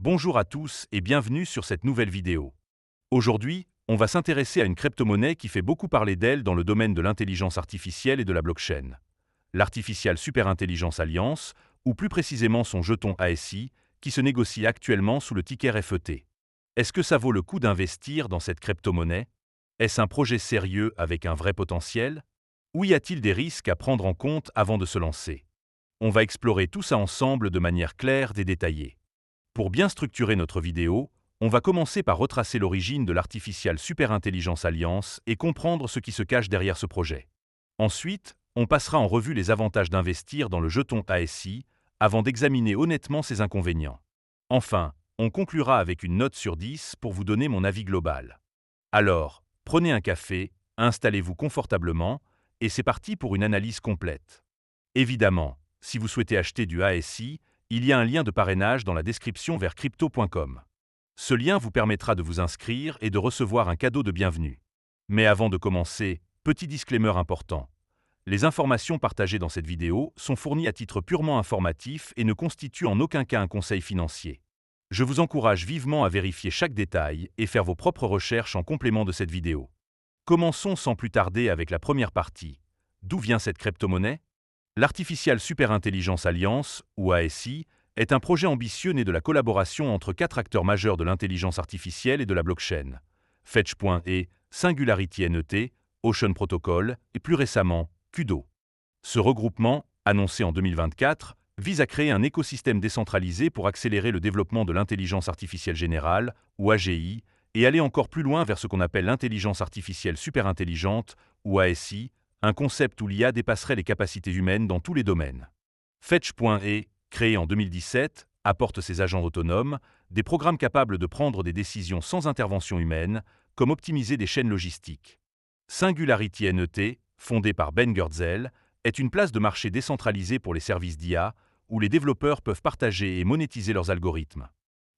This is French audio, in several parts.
Bonjour à tous et bienvenue sur cette nouvelle vidéo. Aujourd'hui, on va s'intéresser à une crypto-monnaie qui fait beaucoup parler d'elle dans le domaine de l'intelligence artificielle et de la blockchain. L'Artificial Superintelligence Alliance, ou plus précisément son jeton ASI, qui se négocie actuellement sous le ticker FET. Est-ce que ça vaut le coup d'investir dans cette crypto-monnaie? Est-ce un projet sérieux avec un vrai potentiel? Ou y a-t-il des risques à prendre en compte avant de se lancer? On va explorer tout ça ensemble de manière claire et détaillée. Pour bien structurer notre vidéo, on va commencer par retracer l'origine de l'Artificial Superintelligence Alliance et comprendre ce qui se cache derrière ce projet. Ensuite, on passera en revue les avantages d'investir dans le jeton ASI avant d'examiner honnêtement ses inconvénients. Enfin, on conclura avec une note sur 10 pour vous donner mon avis global. Alors, prenez un café, installez-vous confortablement, et c'est parti pour une analyse complète. Évidemment, si vous souhaitez acheter du ASI, il y a un lien de parrainage dans la description vers crypto.com. Ce lien vous permettra de vous inscrire et de recevoir un cadeau de bienvenue. Mais avant de commencer, petit disclaimer important. Les informations partagées dans cette vidéo sont fournies à titre purement informatif et ne constituent en aucun cas un conseil financier. Je vous encourage vivement à vérifier chaque détail et faire vos propres recherches en complément de cette vidéo. Commençons sans plus tarder avec la première partie. D'où vient cette crypto-monnaie? L'Artificial Superintelligence Alliance, ou ASI, est un projet ambitieux né de la collaboration entre 4 acteurs majeurs de l'intelligence artificielle et de la blockchain: Fetch.e, SingularityNET, Ocean Protocol et plus récemment, Kudo. Ce regroupement, annoncé en 2024, vise à créer un écosystème décentralisé pour accélérer le développement de l'intelligence artificielle générale, ou AGI, et aller encore plus loin vers ce qu'on appelle l'intelligence artificielle superintelligente, ou ASI, un concept où l'IA dépasserait les capacités humaines dans tous les domaines. Fetch.e, créé en 2017, apporte ses agents autonomes, des programmes capables de prendre des décisions sans intervention humaine, comme optimiser des chaînes logistiques. SingularityNET, fondé par Ben Goertzel, est une place de marché décentralisée pour les services d'IA, où les développeurs peuvent partager et monétiser leurs algorithmes.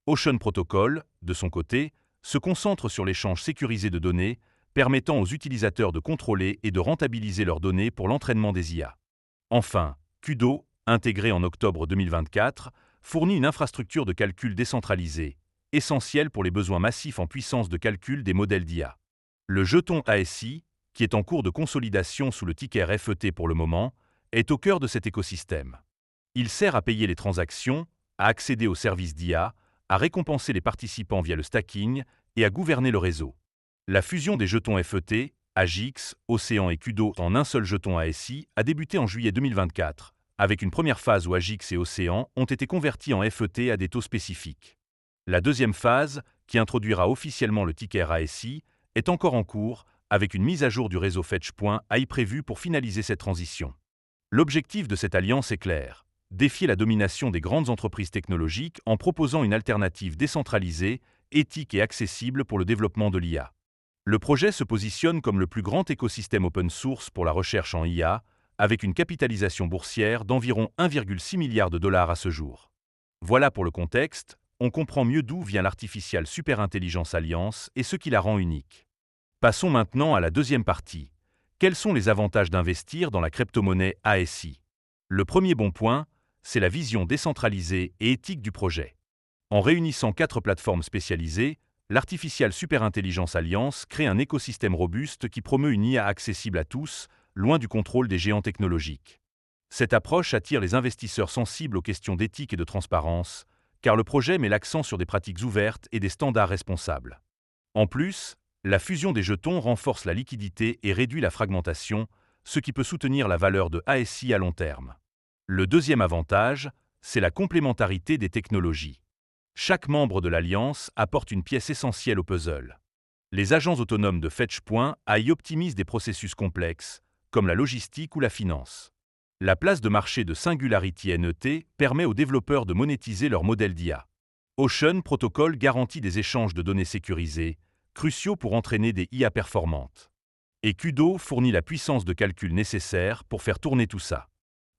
Ocean Protocol, de son côté, se concentre sur l'échange sécurisé de données, permettant aux utilisateurs de contrôler et de rentabiliser leurs données pour l'entraînement des IA. Enfin, Kudo, intégré en octobre 2024, fournit une infrastructure de calcul décentralisée, essentielle pour les besoins massifs en puissance de calcul des modèles d'IA. Le jeton ASI, qui est en cours de consolidation sous le ticker FET pour le moment, est au cœur de cet écosystème. Il sert à payer les transactions, à accéder aux services d'IA, à récompenser les participants via le stacking et à gouverner le réseau. La fusion des jetons FET, AGIX, Océan et Kudo en un seul jeton ASI a débuté en juillet 2024, avec une première phase où AGIX et Océan ont été convertis en FET à des taux spécifiques. La deuxième phase, qui introduira officiellement le ticker ASI, est encore en cours, avec une mise à jour du réseau Fetch.ai prévue pour finaliser cette transition. L'objectif de cette alliance est clair: défier la domination des grandes entreprises technologiques en proposant une alternative décentralisée, éthique et accessible pour le développement de l'IA. Le projet se positionne comme le plus grand écosystème open source pour la recherche en IA, avec une capitalisation boursière d'environ 1,6 milliard de dollars à ce jour. Voilà pour le contexte, on comprend mieux d'où vient l'Artificial Superintelligence Alliance et ce qui la rend unique. Passons maintenant à la deuxième partie. Quels sont les avantages d'investir dans la crypto-monnaie ASI? Le premier bon point, c'est la vision décentralisée et éthique du projet. En réunissant 4 plateformes spécialisées, l'Artificial Superintelligence Alliance crée un écosystème robuste qui promeut une IA accessible à tous, loin du contrôle des géants technologiques. Cette approche attire les investisseurs sensibles aux questions d'éthique et de transparence, car le projet met l'accent sur des pratiques ouvertes et des standards responsables. En plus, la fusion des jetons renforce la liquidité et réduit la fragmentation, ce qui peut soutenir la valeur de ASI à long terme. Le deuxième avantage, c'est la complémentarité des technologies. Chaque membre de l'Alliance apporte une pièce essentielle au puzzle. Les agents autonomes de Fetch.ai optimisent des processus complexes, comme la logistique ou la finance. La place de marché de SingularityNET permet aux développeurs de monétiser leur modèle d'IA. Ocean Protocol garantit des échanges de données sécurisés, cruciaux pour entraîner des IA performantes. Et Kudo fournit la puissance de calcul nécessaire pour faire tourner tout ça.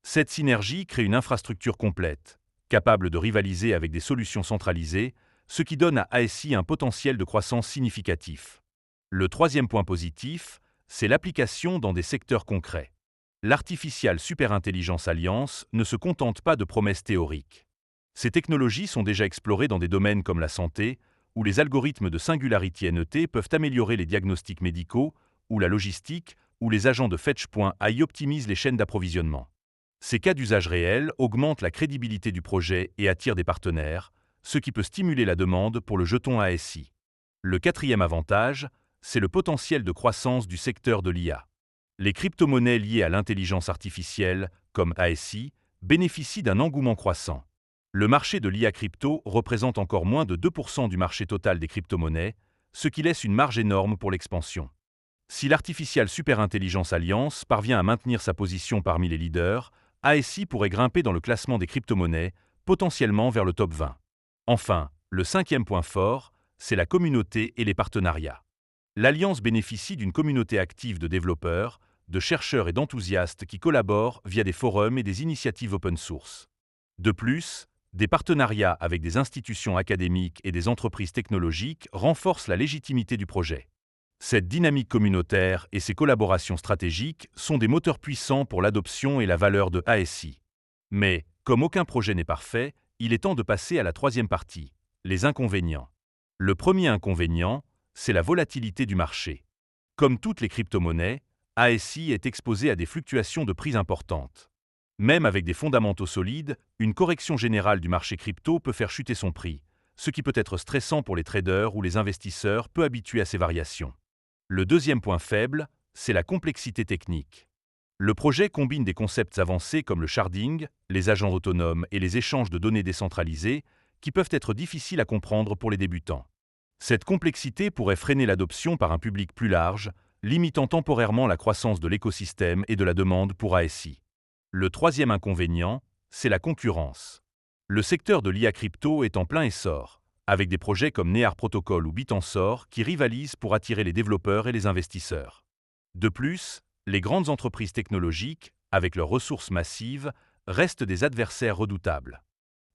Cette synergie crée une infrastructure complète, capable de rivaliser avec des solutions centralisées, ce qui donne à ASI un potentiel de croissance significatif. Le troisième point positif, c'est l'application dans des secteurs concrets. L'Artificial Superintelligence Alliance ne se contente pas de promesses théoriques. Ces technologies sont déjà explorées dans des domaines comme la santé, où les algorithmes de Singularity NET peuvent améliorer les diagnostics médicaux, ou la logistique, où les agents de Fetch.ai optimisent les chaînes d'approvisionnement. Ces cas d'usage réels augmentent la crédibilité du projet et attirent des partenaires, ce qui peut stimuler la demande pour le jeton ASI. Le quatrième avantage, c'est le potentiel de croissance du secteur de l'IA. Les crypto-monnaies liées à l'intelligence artificielle, comme ASI, bénéficient d'un engouement croissant. Le marché de l'IA crypto représente encore moins de 2% du marché total des crypto-monnaies, ce qui laisse une marge énorme pour l'expansion. Si l'Artificial Superintelligence Alliance parvient à maintenir sa position parmi les leaders, ASI pourrait grimper dans le classement des crypto-monnaies, potentiellement vers le top 20. Enfin, le cinquième point fort, c'est la communauté et les partenariats. L'Alliance bénéficie d'une communauté active de développeurs, de chercheurs et d'enthousiastes qui collaborent via des forums et des initiatives open source. De plus, des partenariats avec des institutions académiques et des entreprises technologiques renforcent la légitimité du projet. Cette dynamique communautaire et ces collaborations stratégiques sont des moteurs puissants pour l'adoption et la valeur de ASI. Mais, comme aucun projet n'est parfait, il est temps de passer à la troisième partie, les inconvénients. Le premier inconvénient, c'est la volatilité du marché. Comme toutes les crypto-monnaies, ASI est exposé à des fluctuations de prix importantes. Même avec des fondamentaux solides, une correction générale du marché crypto peut faire chuter son prix, ce qui peut être stressant pour les traders ou les investisseurs peu habitués à ces variations. Le deuxième point faible, c'est la complexité technique. Le projet combine des concepts avancés comme le sharding, les agents autonomes et les échanges de données décentralisés, qui peuvent être difficiles à comprendre pour les débutants. Cette complexité pourrait freiner l'adoption par un public plus large, limitant temporairement la croissance de l'écosystème et de la demande pour ASI. Le troisième inconvénient, c'est la concurrence. Le secteur de l'IA crypto est en plein essor, avec des projets comme Near Protocol ou Bitansor qui rivalisent pour attirer les développeurs et les investisseurs. De plus, les grandes entreprises technologiques, avec leurs ressources massives, restent des adversaires redoutables.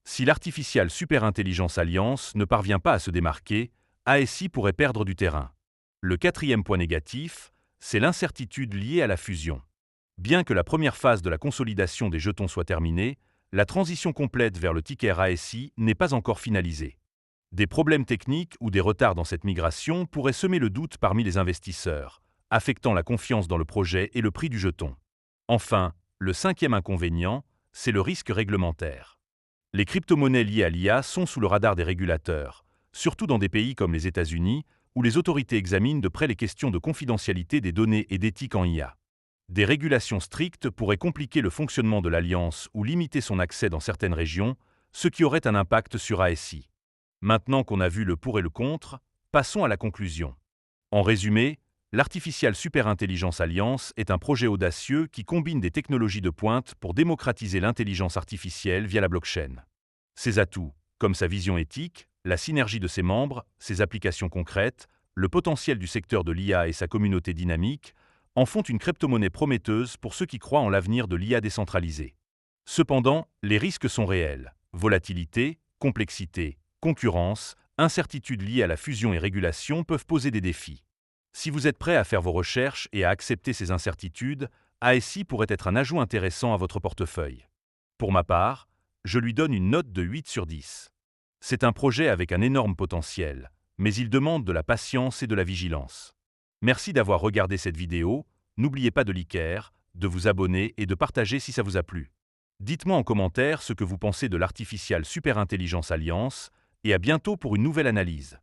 Si l'Artificial Superintelligence Alliance ne parvient pas à se démarquer, ASI pourrait perdre du terrain. Le quatrième point négatif, c'est l'incertitude liée à la fusion. Bien que la première phase de la consolidation des jetons soit terminée, la transition complète vers le ticker ASI n'est pas encore finalisée. Des problèmes techniques ou des retards dans cette migration pourraient semer le doute parmi les investisseurs, affectant la confiance dans le projet et le prix du jeton. Enfin, le cinquième inconvénient, c'est le risque réglementaire. Les crypto-monnaies liées à l'IA sont sous le radar des régulateurs, surtout dans des pays comme les États-Unis, où les autorités examinent de près les questions de confidentialité des données et d'éthique en IA. Des régulations strictes pourraient compliquer le fonctionnement de l'Alliance ou limiter son accès dans certaines régions, ce qui aurait un impact sur ASI. Maintenant qu'on a vu le pour et le contre, passons à la conclusion. En résumé, l'Artificial Superintelligence Alliance est un projet audacieux qui combine des technologies de pointe pour démocratiser l'intelligence artificielle via la blockchain. Ses atouts, comme sa vision éthique, la synergie de ses membres, ses applications concrètes, le potentiel du secteur de l'IA et sa communauté dynamique, en font une crypto-monnaie prometteuse pour ceux qui croient en l'avenir de l'IA décentralisée. Cependant, les risques sont réels. Volatilité, complexité, concurrence, incertitudes liées à la fusion et régulation peuvent poser des défis. Si vous êtes prêt à faire vos recherches et à accepter ces incertitudes, ASI pourrait être un ajout intéressant à votre portefeuille. Pour ma part, je lui donne une note de 8 sur 10. C'est un projet avec un énorme potentiel, mais il demande de la patience et de la vigilance. Merci d'avoir regardé cette vidéo, n'oubliez pas de liker, de vous abonner et de partager si ça vous a plu. Dites-moi en commentaire ce que vous pensez de l'Artificial Superintelligence Alliance, et à bientôt pour une nouvelle analyse.